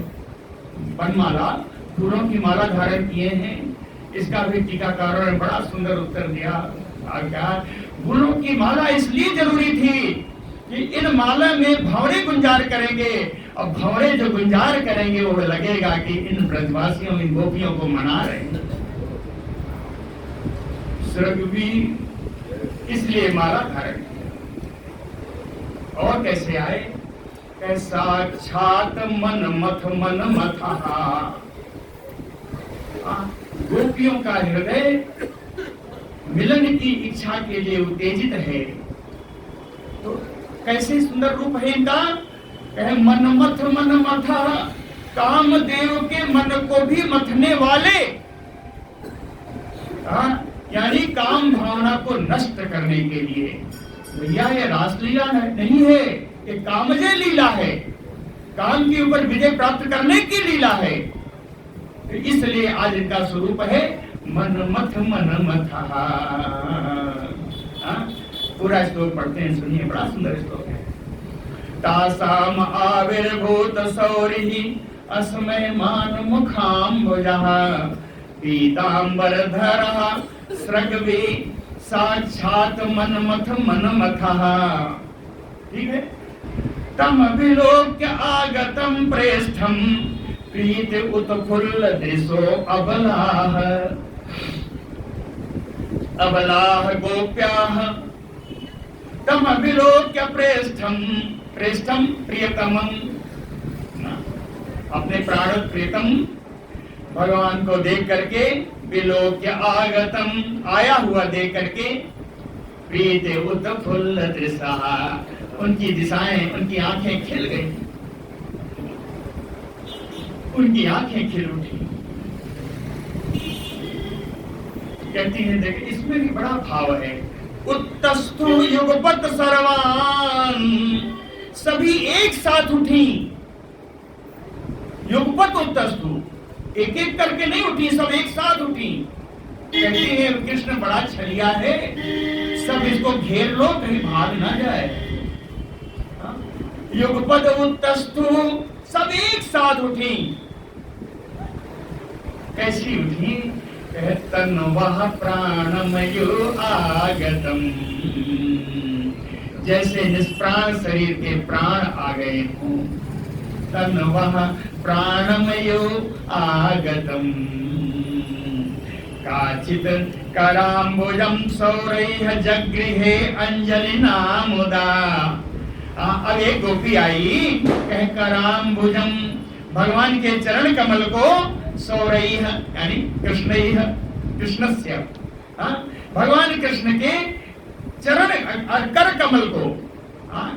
वनमाला, फूलों की माला धारण किए हैं। इसका भी टीकाकारों ने बड़ा सुंदर उत्तर दिया। क्या फूलों की माला इसलिए जरूरी थी कि इन माला में भंवरे गुंजार करेंगे, और भंवरे जो गुंजार करेंगे वो लगेगा कि इन ब्रजवासियों, इन गोपियों को मना रहे हैं। सृग्वी, इसलिए माला धारण किया। और कैसे आए? साक्षात मन मथा। गोपियों का हृदय मिलन की इच्छा के लिए उत्तेजित है। तो कैसे सुंदर रूप है इनका? मन मथा, कामदेव के मन को भी मथने वाले, यानी काम भावना को नष्ट करने के लिए। भैया ये रासलीला नहीं है, ये कामजय लीला है, काम के ऊपर विजय प्राप्त करने की लीला है। तो इसलिए आज इनका स्वरूप है मन मथा। पूरा श्लोक पढ़ते हैं, सुनिए, बड़ा सुंदर श्लोक है। तासाम आविर्भूत सौरिहि अस्मय मान मुखाम्बुजः पीतांबरधरः सृग्वी साक्षात मन मथः। ठीक है। तम विलोक्य आगतम प्रेष्ठम प्रीत उत्फुल्ल दृशो अबलाः गोप्याः। तम विलोक्य प्रेष्ठम, प्रेष्ठम प्रियतमम, अपने प्राण प्रियतम भगवान को देख करके, विलोक्य आगतम, आया हुआ देख करके, प्रीत उत्फुल्ल दृशा, उनकी दिशाएं, उनकी आंखें खिल गई, उनकी आंखें खिल उठी। कहती है, देखिए इसमें भी बड़ा भाव है। उत्तस्तु युगपत सर्वान्, सभी एक साथ उठी। युगपत उत्तस्तु, एक एक करके नहीं उठी, सब एक साथ उठी। कहती है कृष्ण बड़ा छलिया है, सब इसको घेर लो कहीं भाग ना जाए। युगपत उत्तस्तु, सब एक साथ उठी। कैसी उठी? तन्वः प्राणमयो आगतम, जैसे निष्प्राण शरीर के प्राण आ गए हों। तन्वः प्राणमयो आगतम काचित् कराम्बुजं सौरैः जगृहे अंजलिना मुदा। अब एक गोपी आई, कह कराम्बुजम, भगवान के चरण कमल को, सौरैः यानी कृष्णैः, कृष्णस्य, भगवान कृष्ण के चरण कर कमल को,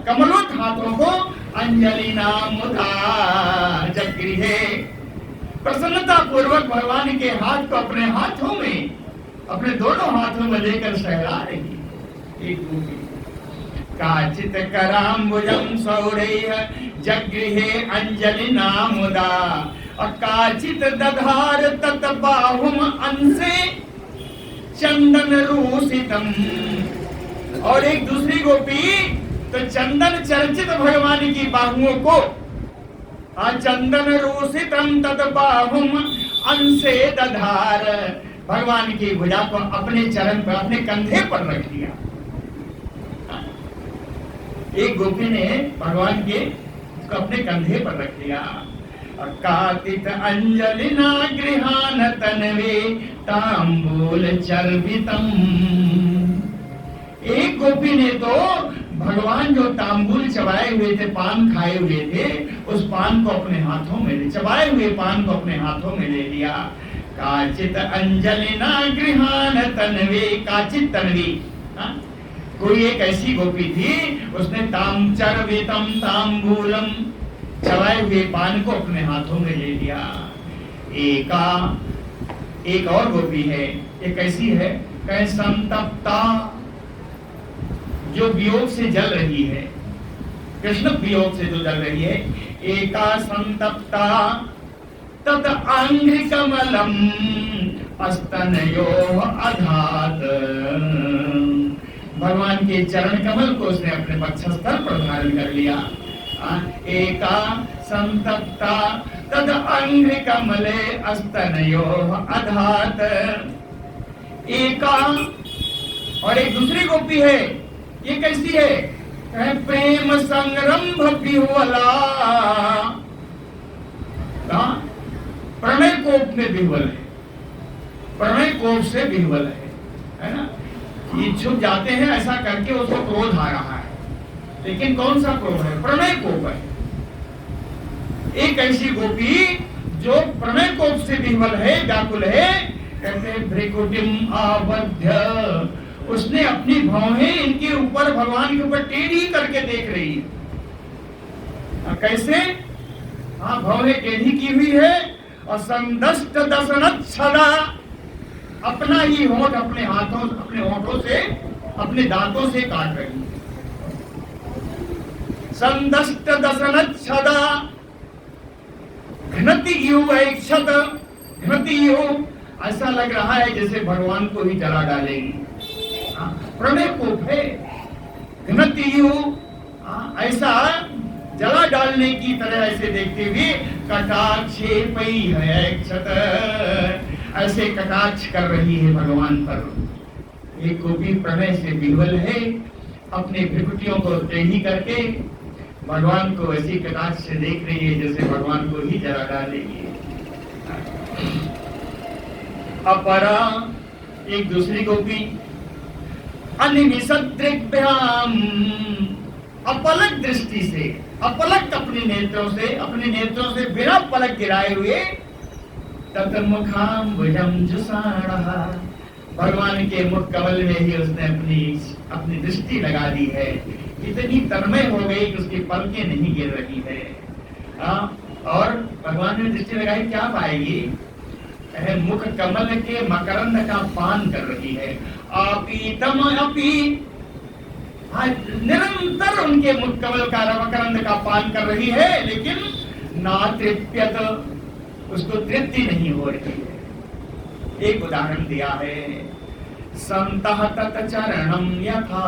कमलोत हाथों को, अंजलिना मुदा जगृहे, प्रसन्नता पूर्वक भगवान के हाथ को अपने हाथों में, अपने दोनों हाथों में लेकर सहला रही। एक गोपी काचित कराम्बुजं सौरैः जगृहे अंजलिना मुदा काचित दधार तत बाहुम अंसे चंदन रूसितम। और एक दूसरी गोपी तो चंदन चर्चित भगवान की बाहुओं को, चंदन रूसितम तत बाहुम अंसे दधार, भगवान की भुजा को अपने चरण पर, अपने कंधे पर रख दिया। एक गोपी ने भगवान के को अपने कंधे पर रख दिया। कातित अंजलिना गृहान तनवे तांबूल चर्वितम, एक गोपी ने तो भगवान जो तांबूल चबाए हुए थे, पान खाए हुए थे, उस पान को अपने हाथों में ले, चबाए हुए पान को अपने हाथों में ले लिया। काचित अंजलिना गृहान तन्वे, काचित तन्वी, कोई एक ऐसी गोपी थी, उसने ताम चरवितम तांबूलम, चबाए हुए पान को अपने हाथों में ले लिया। एक और गोपी है, ये कैसी है, कहे संतप्ता, जो वियोग से जल रही है, कृष्ण वियोग से जो जल रही है। एका संतप्ता तत अंघ्रि कमलम अस्तनयोः अधात, भगवान के चरण कमल को उसने अपने वक्षस्थल पर धारण कर लिया। एका संतप्ता तद अंघ्रि कमले अस्तनयोः अधात। एका, और एक दूसरी गोपी है, ये कैसी है, प्रेम संरंभ विह्वला, प्रणय कोप में विह्वल है, प्रणय कोप से विह्वल है ना। इच्छुक जाते हैं ऐसा करके, उसको क्रोध आ रहा है, लेकिन कौन सा क्रोध है, प्रणय कोप है। एक ऐसी गोपी जो प्रणय कोप से विह्वल है, व्याकुल है, कहते हैं भ्रिकुटिम आबद्ध, उसने अपनी भौहें इनके ऊपर, भगवान के ऊपर टेढ़ी करके देख रही है। कैसे, हाँ, भौहें टेढ़ी की हुई है, और संदष्ट दशनच्छदा, अपना ही होंठ अपने हाथों, अपने होंठों से, अपने दांतों से काट रही है। संदष्ट दशनच्छदा घ्नति युव ऐक्षत, घ्नति युव, ऐसा लग रहा है जैसे भगवान को ही जला डालेगी। प्रणय कोप है, घ्नतियु, ऐसा जला डालने की तरह ऐसे देखते हुए, कटाक्षेपई है क्षत, ऐसे कटाक्ष कर रही है भगवान पर। एक गोपी प्रणय से विह्वल है, अपने भ्रिकुटियों को टेढ़ी करके भगवान को ऐसी कटाक्ष से देख रही है जैसे भगवान को ही जला डालेगी। अपरा, एक दूसरी गोपी, अनिमिषदृग्भ्याम, अपलक दृष्टि से, अपलक अपने नेत्रों से बिना पलक गिराए हुए, ततमुखाम्बुजं जुषाणः, भगवान के मुख कमल में ही उसने अपनी दृष्टि लगा दी है। इतनी तन्मय हो गई कि उसकी पलकें नहीं गिर रही है। और भगवान ने दृष्टि लगाई, क्या पाएगी, मुख कमल के मकरंद का पान कर रही है। अपीतम अपी, निरंतर उनके मुख कमल का मकरंद का पान कर रही है, लेकिन ना तृप्यत, उसको तृप्ति नहीं हो रही है। एक उदाहरण दिया है, संतः तत् चरणम यथा,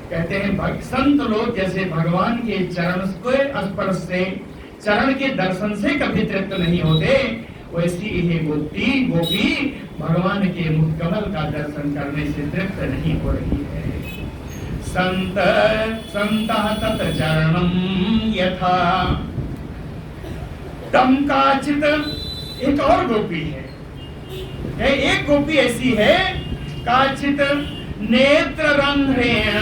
कहते हैं संत लोग जैसे भगवान के चरण को स्पर्श से, चरण के दर्शन से कभी तृप्त नहीं होते, वैसी ये गोपी भगवान के मुख कमल का दर्शन करने से तृप्त नहीं हो रही है। संतः तत् चरणम यथा तम काचित, एक और गोपी है, एक गोपी ऐसी है, काचित नेत्र रंध्रेण,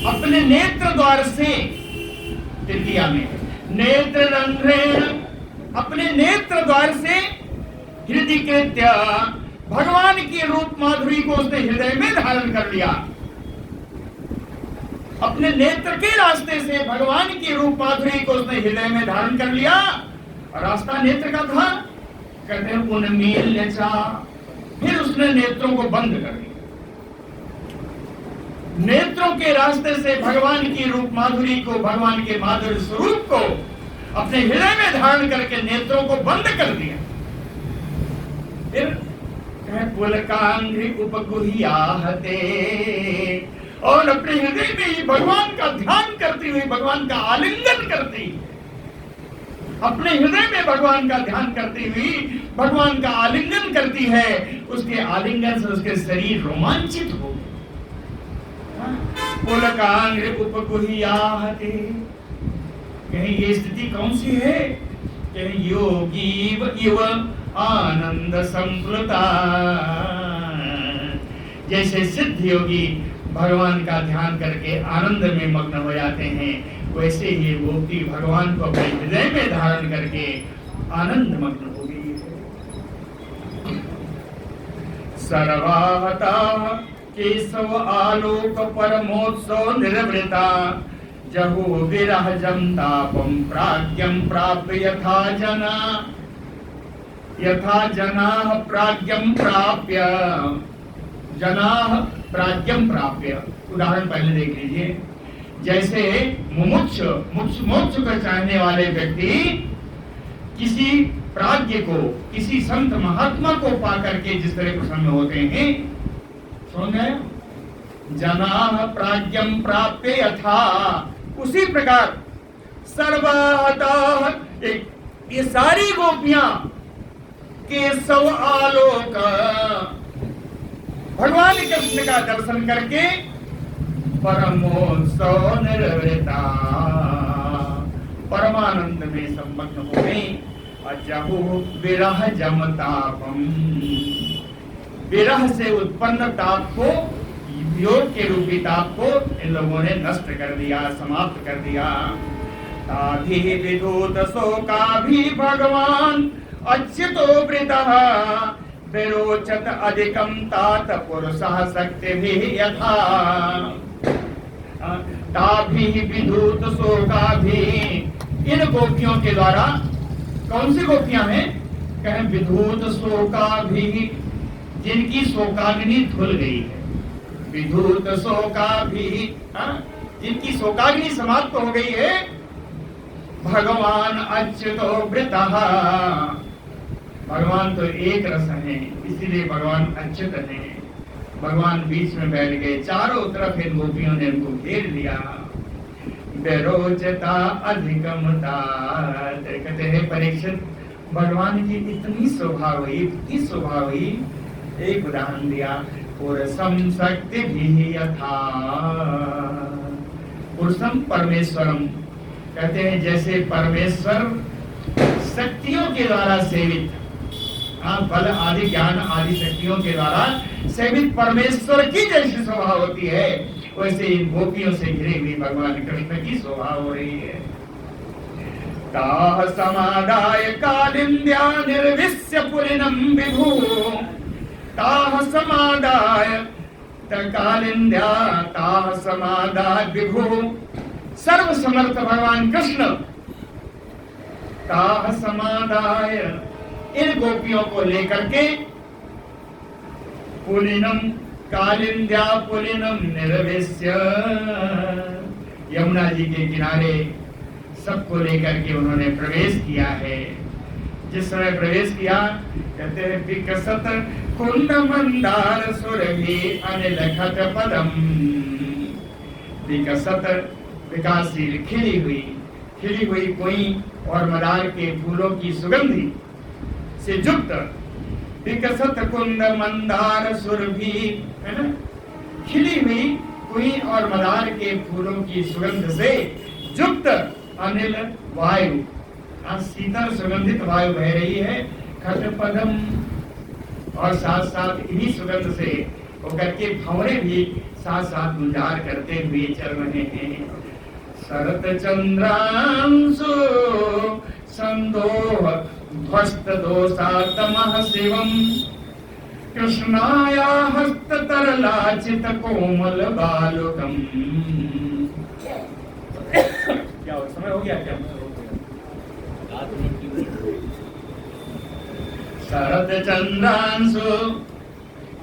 अपने नेत्र द्वार से, तृतीया में नेत्र रंध्रेण, अपने नेत्र द्वार से, हृदय कृत्य, भगवान की रूप माधुरी को उसने हृदय में धारण कर लिया। अपने नेत्र के रास्ते से भगवान की रूप माधुरी को उसने हृदय में धारण कर लिया। और रास्ता नेत्र का था, कहते हैं उन्मील्य चा, फिर उसने नेत्रों को बंद कर दिया। नेत्रों के रास्ते से भगवान की रूप माधुरी को, भगवान के माधुर्य स्वरूप को अपने हृदय में धारण करके नेत्रों को बंद कर दिया। फिर पुलकांघ्रि उपगुह्याहते, और अपने हृदय में ही भगवान का ध्यान करती हुई, भगवान का आलिंगन करती, अपने हृदय में भगवान का ध्यान करती हुई भगवान का आलिंगन करती है। उसके आलिंगन से उसके शरीर रोमांचित हो गए। पुलकांघ्रि उपगुह्याहते, कहीं ये स्थिति कौन सी है, कहीं योगी इव आनंद संप्लुता, जैसे सिद्ध योगी भगवान का ध्यान करके आनंद में मग्न हो जाते हैं, वैसे ही गोपी भगवान को अपने हृदय में धारण करके आनंद मग्न हो गई है। सर्वाहता केशव आलोक परमोत्सव निर्वृता जहु विरह जमतापम प्राज्ञम प्राप्य यथा जनाः प्राज्ञम प्राप्य उदाहरण पहले देख लीजिए। जैसे मुमुक्ष मोक्ष को चाहने वाले व्यक्ति किसी प्राज्ञ को, किसी संत महात्मा को पा करके जिस तरह प्रसन्न होते हैं, सुन गए, जनाः प्राज्ञम प्राप्य यथा, उसी प्रकार सर्वतः ये सारी गोपियां केशव आलोक भगवान कृष्ण का दर्शन करके परमोत्सव निर्वृता परमानंद में संमग्न हो गई। अजहु विरह जमतापम, विरह से उत्पन्न ताप को, योग के रूपी ताप को इन लोगों ने नष्ट कर दिया, समाप्त कर दिया। ताभि विधूत शोका भी भगवान अच्युतो वृतः विरोचत अधिकम तात पुरुषः शक्तिभिः यथा। ताभि विधूत शोका भी, इन गोपियों के द्वारा, कौन सी गोपियां हैं? कहें विधूत शोका भी, जिनकी शोकाग्नि धुल गई है। विधूत शोका भी, जिनकी शोकाग्नि समाप्त हो गई है। भगवान अच्युतो वृतः, भगवान तो एक रस है, इसीलिए भगवान अच्युत है। भगवान बीच में बैठ गए, चारों तरफ इन गोपियों ने उनको घेर लिया। बेरोचता अधिकमता, कहते हैं परीक्षित, भगवान की इतनी शोभा हुई, इतनी शोभा हुई। एक उदाहरण दिया, पुरुषम शक्ति भी यथा, पुरुषम परमेश्वरम, कहते हैं जैसे परमेश्वर शक्तियों के द्वारा सेवित, बल आदि ज्ञान आदि शक्तियों के द्वारा सेवित परमेश्वर की जैसी शोभा होती है, वैसे इन गोपियों से घिरी हुई भगवान कृष्ण की शोभा हो रही है। ताः समादाय कालिन्द्या निर्विश्य पुलिनं विभु, ताः समादाय कालिन्द्या ताः समादाय विभु, सर्व समर्थ भगवान कृष्ण ताः समादाय, इन गोपियों को लेकर के पुलिनम कालिंद्या पुलिनम निर्वेश्य, यमुना जी के किनारे सबको लेकर के उन्होंने प्रवेश किया है। जिस समय प्रवेश किया, कहते हैं विकसत कुंड मंदार सुरभि अनिलखत पदम, विकसत विकासशील, खिली हुई कोई और मदार के फूलों की सुगंधि से युक्त, विकसत कुंड मंदार सुरभि, है ना, खिली हुई कोई और मदार के फूलों की सुगंध से युक्त अनिल वायु, शीतल सुगंधित वायु बह रही है। खट पदम, और साथ साथ इन्हीं सुगंध से होकर के भंवरे भी साथ साथ गुंजार करते हुए चल रहे हैं। शरत चंद्रांशु संदोह ध्वस्त दोषातमः शिवम, कृष्णाया हस्त तरलाचित कोमल बालुकम। क्या समय हो गया? क्या शरद चंद्रांशु,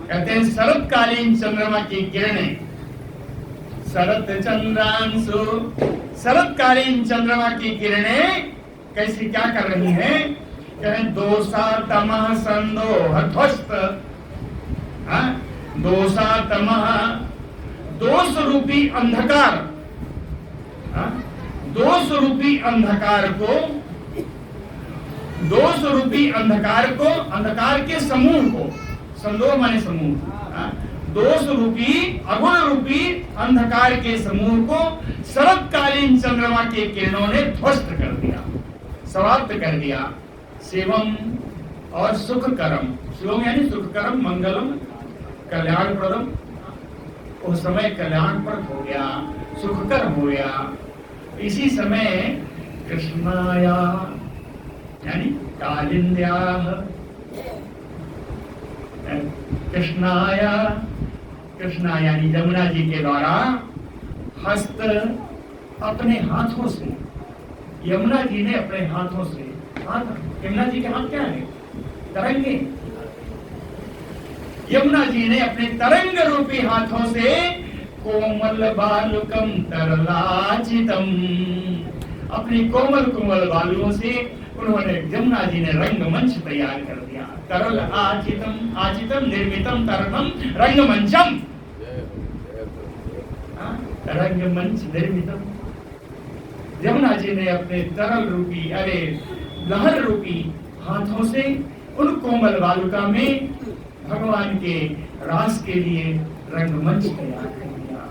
कहते हैं शरतकालीन चंद्रमा की किरणें, शरद चंद्रांशु, शरतकालीन चंद्रमा की किरणें कैसी क्या कर रही हैं? कहें दोषा तमः संदोह ध्वस्त, दोषा तमः, दोष रूपी अंधकार, दोष रूपी अंधकार को, दोष रूपी अंधकार को, अंधकार के समूह को, संदोह माने समूह, दोष रूपी अगुण रूपी अंधकार के समूह को शरतकालीन चंद्रमा के किरणों ने ध्वस्त कर दिया, समाप्त कर दिया। शिवम, और सुखकरम, शिवम यानी सुखकरम, मंगलम, कल्याणप्रदम, उस समय कल्याणप्रद हो गया, सुखकर हो गया। इसी समय कृष्णाया यानी कालिंद्याः, कृष्णाया, कृष्णा यानी यमुना जी के द्वारा हस्त अपने हाथों से, यमुना जी ने अपने हाथों से, हाथ यमुना जी के हाथ क्या है? तरंगे। यमुना जी ने अपने तरंग रूपी हाथों से कोमल बालुकम तरलाचितम, अपनी कोमल कोमल बालुओं से उन्होंने, यमुना जी ने रंगमंच तैयार कर दिया। तरल आचितम, आचितम निर्मितम तरलम रंगमंचम, रंगमंच निर्मितम। यमुना जी ने अपने तरल रूपी, अरे लहर रूपी हाथों से उन कोमल बालुका में भगवान के रास के लिए रंगमंच तैयार कर दिया।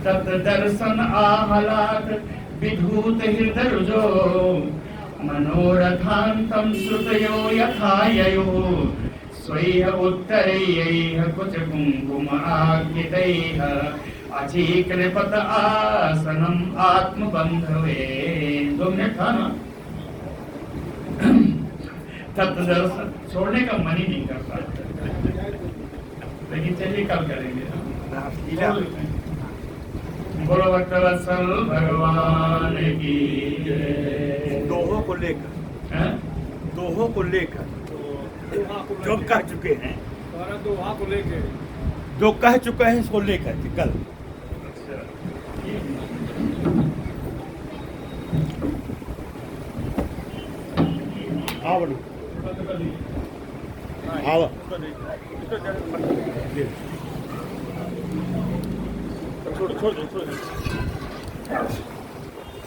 तत् दर्शन आहलाद विधूत हृदय रुजो मनोरथांतम श्रुतयो यथाययो स्वैह उत्तरैः कुच कुंकुम आज्ञितैः अचीकृपत आसनम आत्मबंधवे। 2 मिनट था ना? तत्दर्शन छोड़ने का मन ही नहीं करता, लेकिन चलिए कल करेंगे। बोलो भक्तवत्सल भगवान की। दोहों को लेकर, दोहों को लेकर जो कह चुके हैं, दोहा को लेकर जो कह चुके हैं इसको लेकर के कल आओ आओ छोड़ छोड़ छोड़